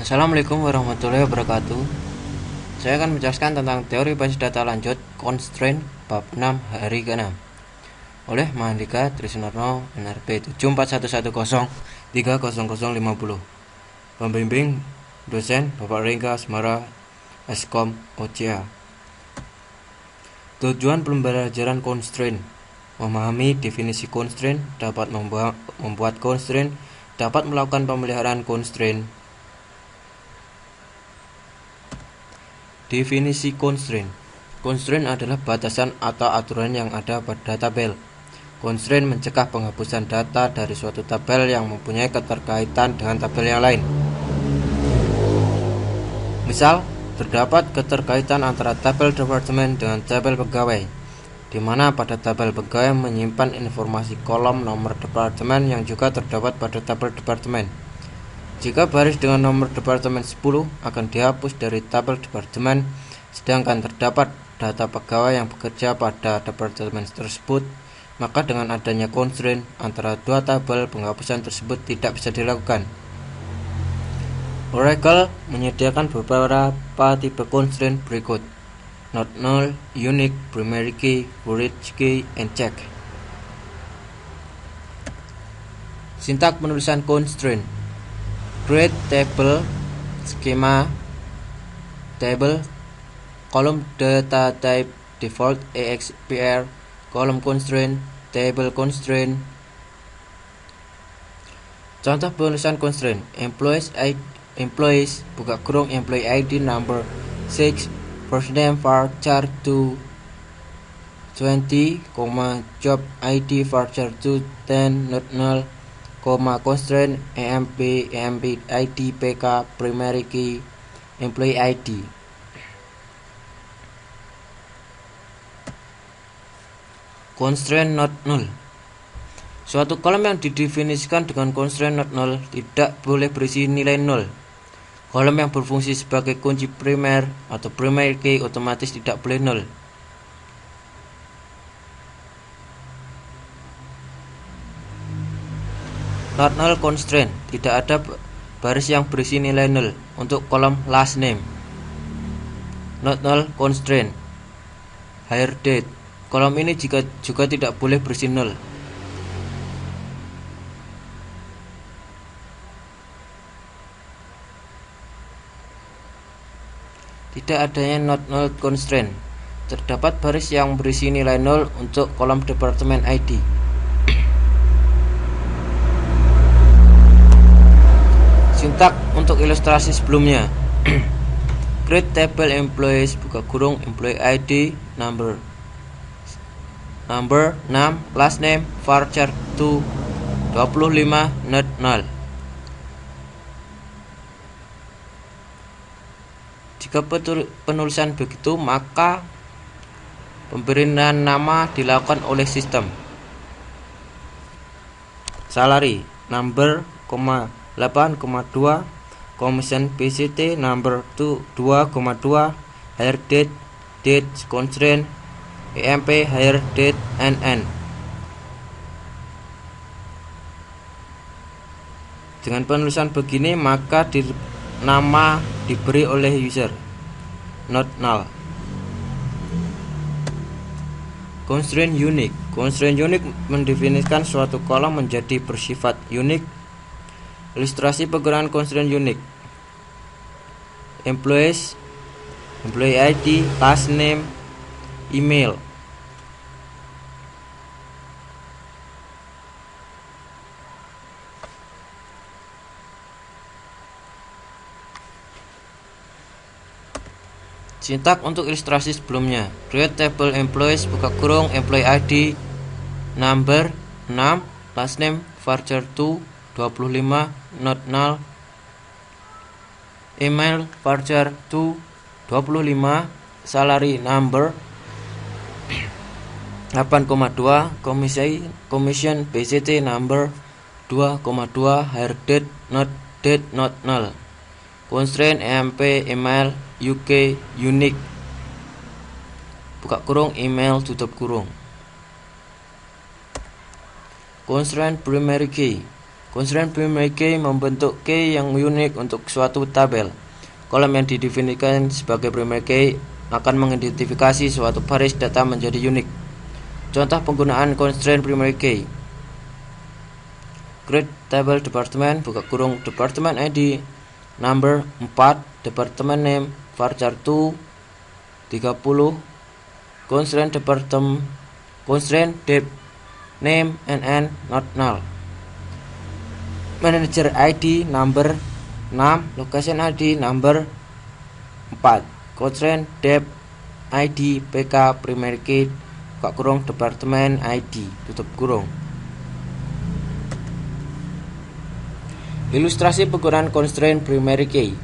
Assalamualaikum warahmatullahi wabarakatuh. Saya akan menjelaskan tentang teori basis data lanjut constraint bab 6 hari ke-6 oleh Mahandika Trisnarno NRP 7411030050. Pembimbing dosen Bapak Rengga Asmara Eskom OCA. Tujuan pembelajaran constraint: memahami definisi constraint, dapat membuat constraint, dapat melakukan pemeliharaan constraint. Definisi constraint. Constraint adalah batasan atau aturan yang ada pada tabel. Constraint mencegah penghapusan data dari suatu tabel yang mempunyai keterkaitan dengan tabel yang lain. Misal, terdapat keterkaitan antara tabel departemen dengan tabel pegawai, di mana pada tabel pegawai menyimpan informasi kolom nomor departemen yang juga terdapat pada tabel departemen. Jika baris dengan nomor departemen 10 akan dihapus dari tabel departemen, sedangkan terdapat data pegawai yang bekerja pada departemen tersebut, maka dengan adanya constraint antara dua tabel, penghapusan tersebut tidak bisa dilakukan. Oracle menyediakan beberapa tipe constraint berikut: not null, unique, primary key, buried key, and check. Sintak penulisan constraint: create table, skema table, kolom data type default AXPR, kolom constraint, table constraint. Contoh penulisan constraint: employees buka kurung employee ID number 6, first name varchar 2 20, job ID varchar 2 10, not null, constraint emp id pk primary key employee ID. Constraint not null. Suatu kolom yang didefinisikan dengan constraint not null tidak boleh berisi nilai nol. Kolom yang berfungsi sebagai kunci primer atau primary key otomatis tidak boleh nol. Not null constraint: tidak ada baris yang berisi nilai nol untuk kolom last name. Not null constraint: hire date. Kolom ini juga tidak boleh berisi nol. Tidak adanya not null constraint: terdapat baris yang berisi nilai nol untuk kolom departemen ID. Sintak untuk ilustrasi sebelumnya: create table employees buka kurung employee ID number 6, last name varchar 2 25, not null. Jika penulisan begitu, maka pemberian nama dilakukan oleh sistem. Salary number, 8,2, commission PCT number 2,2, hire date constraint emp hire date NN. Dengan penulisan begini, maka nama diberi oleh user, not null. Constraint unique. Constraint unique mendefinisikan suatu kolom menjadi bersifat unik. Ilustrasi penggunaan constraint unique: employees, employee ID, last name, email. Sintak untuk ilustrasi sebelumnya: create table employees buka kurung employee ID number 6, last name varchar 2 25, not null, email varchar 2 25, salary number 8,2, commission PCT number 2,2, hire date not null. Constraint emp email UK unique buka kurung email tutup kurung. Constraint primary key. Constraint primary key membentuk key yang unik untuk suatu tabel. Kolom yang didefinisikan sebagai primary key akan mengidentifikasi suatu baris data menjadi unik. Contoh penggunaan constraint primary key: create table department buka kurung department ID number 4 department name varchar 2 30 constraint department constraint dep name and not null. Manager ID number 6 location ID number 4 constraint dep ID PK primary key buka kurung department ID tutup kurung. Ilustrasi penggunaan constraint primary key.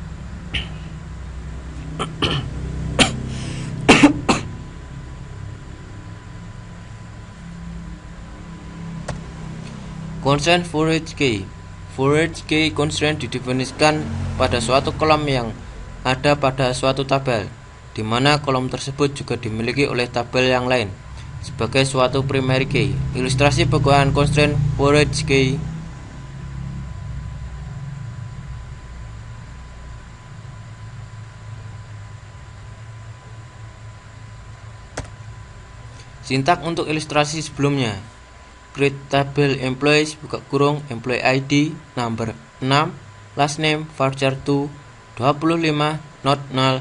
Constraint forage key. Forage key constraint didefinisikan pada suatu kolom yang ada pada suatu tabel, di mana kolom tersebut juga dimiliki oleh tabel yang lain sebagai suatu primary key. Ilustrasi penggunaan constraint forage key. Sintak untuk ilustrasi sebelumnya: create table employees buka kurung employee ID number 6 last name varchar 2 25 not null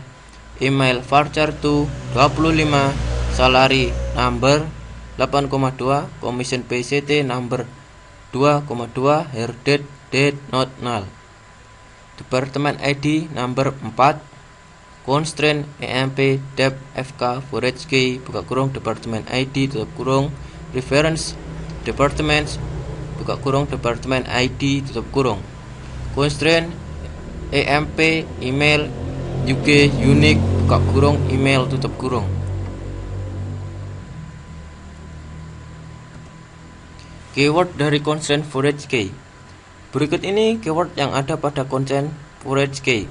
email varchar 2 25 salary number 8,2 commission PCT number 2,2 hair date not null department ID number 4 constraint EMP dep FK forage key buka kurung department ID tutup kurung reference departments buka kurung department ID tutup kurung constraint EMP email UK unique buka kurung email tutup kurung. Keyword dari constraint forage key. Berikut ini keyword yang ada pada constraint forage key.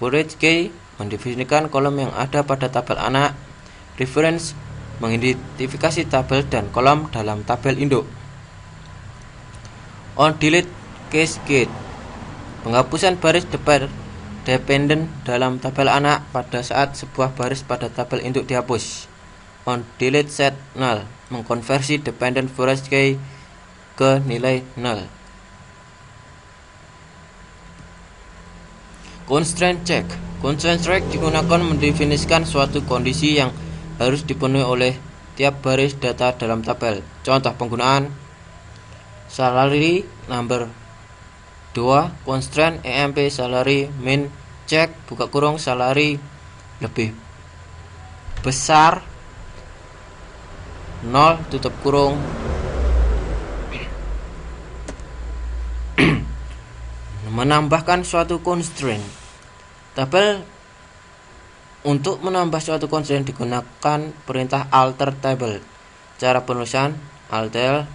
Forage key mendefinisikan kolom yang ada pada tabel anak. Reference mengidentifikasi tabel dan kolom dalam tabel induk. On delete cascade penghapusan baris dependent dalam tabel anak pada saat sebuah baris pada tabel induk dihapus. On delete set null mengkonversi dependent forage key ke nilai null. Constraint check. Constraint check digunakan mendefinisikan suatu kondisi yang harus dipenuhi oleh tiap baris data dalam tabel. Contoh penggunaan: salary number 2 constraint EMP salary min check buka kurung salary lebih besar 0 tutup kurung menambahkan suatu constraint. Tabel untuk menambah suatu constraint digunakan perintah alter table. Cara penulisan: alter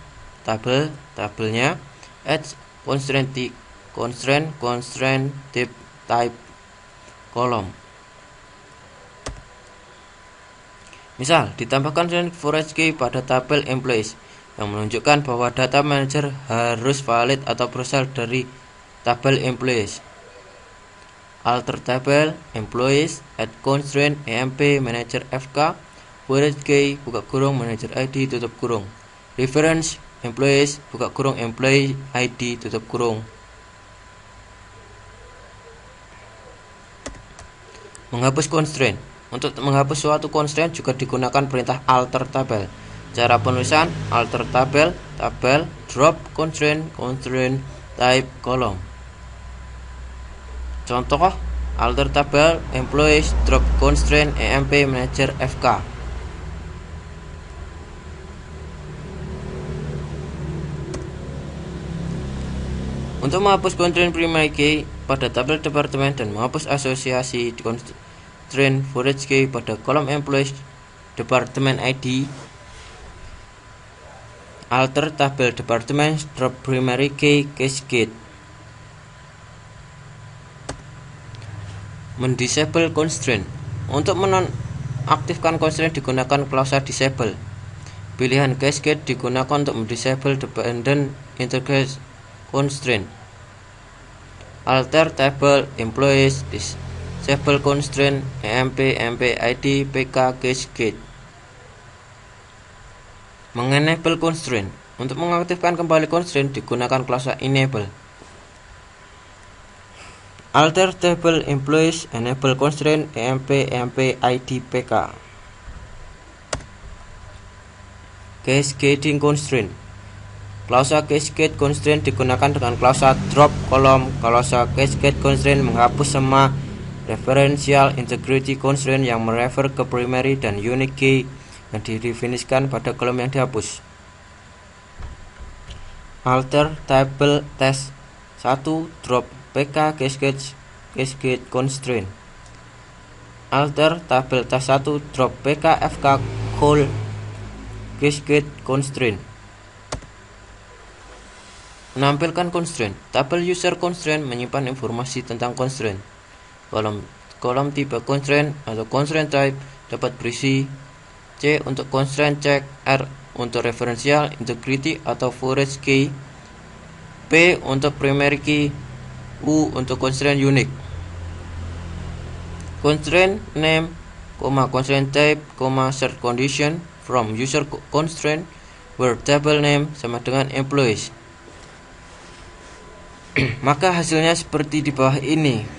table tabelnya add constraint type kolom. Misal, ditambahkan constraint forage key pada tabel employees yang menunjukkan bahwa data manager harus valid atau berasal dari tabel employees. Alter table employees add constraint EMP manager FK forage key buka kurung manager ID tutup kurung reference employees buka kurung employee ID tutup kurung. Menghapus constraint. Untuk menghapus suatu constraint juga digunakan perintah alter table. Cara penulisan: alter table tabel drop constraint type kolom. Contoh: alter table employees drop constraint EMP manager FK. Untuk menghapus constraint primary key pada tabel departemen dan menghapus asosiasi constraint forage key pada kolom employees department ID, alter tabel department drop primary key cascade. Mendisable constraint. Untuk menonaktifkan constraint digunakan klausa disable. Pilihan cascade digunakan untuk mendisable dependent integrate constraint. Alter table employees disable constraint emp id pk cascade. Mengenable constraint. Untuk mengaktifkan kembali constraint digunakan klase enable. Alter table employees enable constraint emp id pk. Cascading constraint. Klase cascade constraint digunakan dengan klase drop kolom. Klase cascade constraint menghapus semua referential integrity constraint yang merefer ke primary dan unique key yang didefinisikan pada kolom yang dihapus. Alter table test 1 drop pk cascade constraint. Alter table test 1 drop pk fk call cascade constraint. Menampilkan constraint. Tabel user constraint menyimpan informasi tentang constraint. Kolom tipe constraint atau constraint type dapat berisi C untuk constraint check, R untuk referential integrity atau forage key, P untuk primary key, U untuk constraint unique. Constraint name, constraint type, set condition from user constraint where table name sama dengan employees. Maka hasilnya seperti di bawah ini.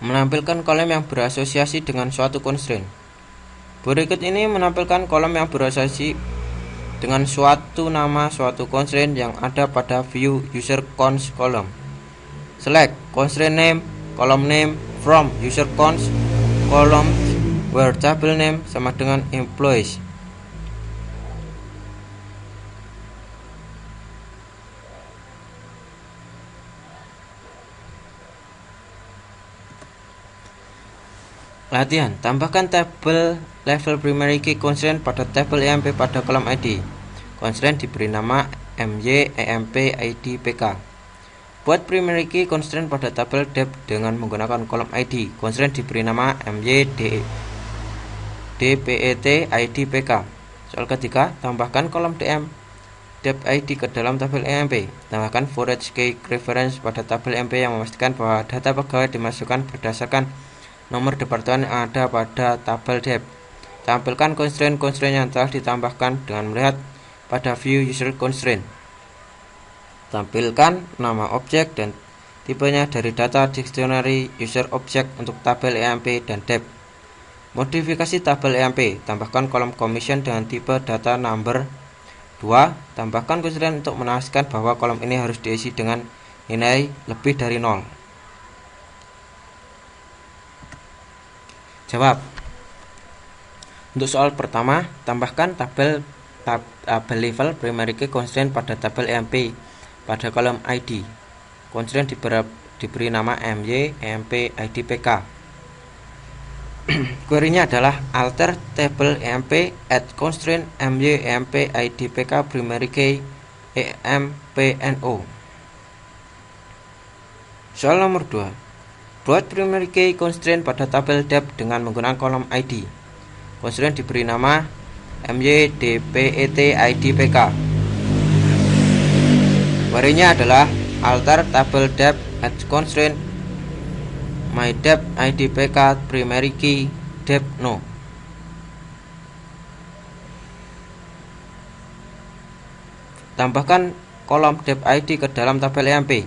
Menampilkan kolom yang berasosiasi dengan suatu constraint. Berikut ini menampilkan kolom yang berasosiasi dengan suatu nama suatu constraint yang ada pada view user cons column. Select constraint name, column name from user cons column where table name sama dengan employees. Latihan, tambahkan tabel level primary key constraint pada tabel emp pada kolom id. Constraint diberi nama my emp id pk. Buat primary key constraint pada tabel dep dengan menggunakan kolom id. Constraint diberi nama my dpet id pk. Soal ketiga, tambahkan kolom dm dep id ke dalam tabel emp. Tambahkan forage key reference pada tabel emp yang memastikan bahwa data pegawai dimasukkan berdasarkan nomor departemen yang ada pada tabel dep. Tampilkan constraint yang telah ditambahkan dengan melihat pada view user constraint. Tampilkan nama objek dan tipenya dari data dictionary user object untuk tabel emp dan dep. Modifikasi tabel emp, tambahkan kolom commission dengan tipe data number 2. Tambahkan constraint untuk memastikan bahwa kolom ini harus diisi dengan nilai lebih dari 0. Jawab. Untuk soal pertama, tambahkan tabel level primary key constraint pada tabel emp pada kolom id. Constraint diberi nama my emp id pk. Query-nya adalah alter table emp add constraint my emp id pk primary key empno. Soal nomor 2. Buat primary key constraint pada tabel dep dengan menggunakan kolom id. Constraint diberi nama my dpet id pk. Query-nya adalah alter table dep add constraint my dep id pk primary key dep no. Tambahkan kolom dep id ke dalam tabel emp.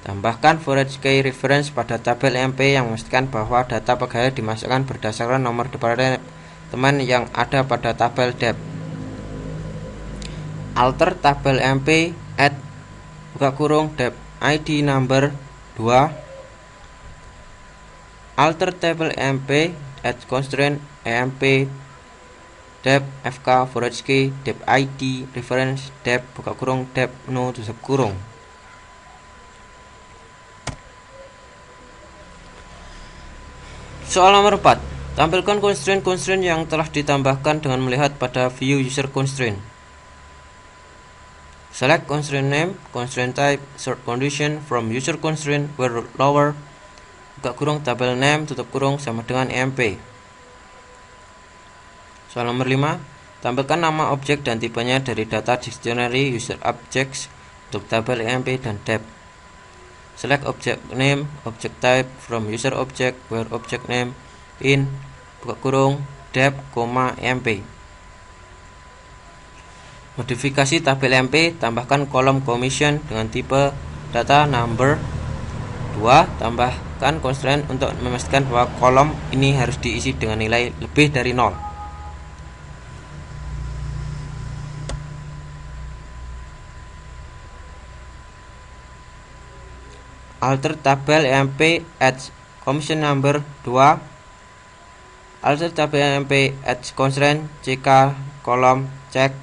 Tambahkan forage key reference pada tabel emp yang memastikan bahwa data pegawai dimasukkan berdasarkan nomor departemen yang ada pada tabel dep. Alter tabel emp add dep id number 2. Alter table emp add constraint emp dep fk forage key dep id reference dep dep no tutup kurung. Soal nomor 4. Tampilkan constraint yang telah ditambahkan dengan melihat pada view user constraint. Select constraint name, constraint type, set condition from user constraint where lower buka kurung tabel name tutup kurung sama dengan emp. Soal nomor 5, tampilkan nama objek dan tipenya dari data dictionary user objects untuk tabel emp dan dep. Select object name, object type from user object where object name in buka kurung dep, emp. Modifikasi tabel emp, tambahkan kolom commission dengan tipe data number. 2. Tambahkan constraint untuk memastikan bahwa kolom ini harus diisi dengan nilai lebih dari 0. Alter tabel emp at commission number. 2. Alter tabel emp at constraint ck kolom check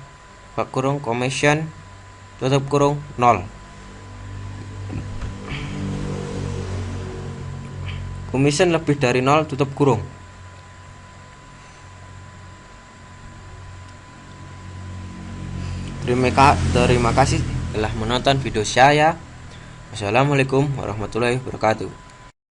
buka kurung commission tutup kurung 0. Commission lebih dari 0 tutup kurung. Terima kasih telah menonton video saya. Wassalamualaikum warahmatullahi wabarakatuh.